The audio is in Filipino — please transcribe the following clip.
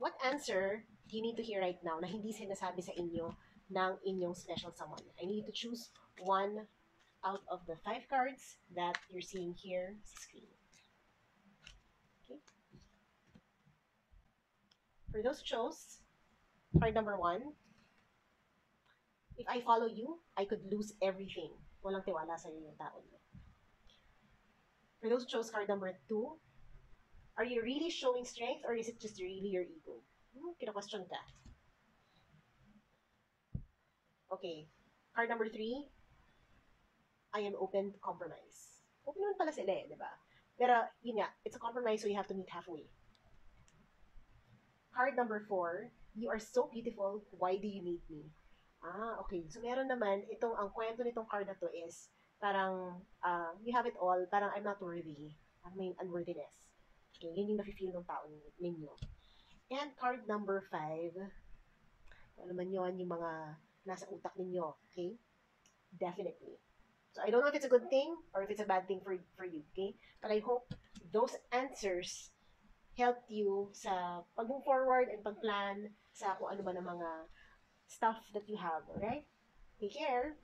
What answer do you need to hear right now na hindi sinasabi sa inyo ng inyong special someone? I need to choose one out of the 5 cards that you're seeing here sa screen. Okay? For those who chose, card number 1, if I follow you, I could lose everything. Walang tiwala sa'yo yung tao niyo. For those who chose card number 2, are you really showing strength or is it just really your ego? Kina-question ka. Okay. Card number 3, I am open to compromise. Open naman pala sila di ba? Pero, yun nga, it's a compromise so you have to meet halfway. Card number 4, you are so beautiful, why do you need me? Okay. So, meron naman, ang kwento nitong card na to is, parang, you have it all, parang I'm not worthy. I mean, unworthiness. Okay, yun yung nafe-feel ng tao ninyo. And card number 5, ano man yun, yung mga nasa utak ninyo. Okay? Definitely. So, I don't know if it's a good thing or if it's a bad thing for you. Okay? But I hope those answers helped you sa pag-move forward and pag-plan sa kung ano man ang mga stuff that you have. Alright? Take care!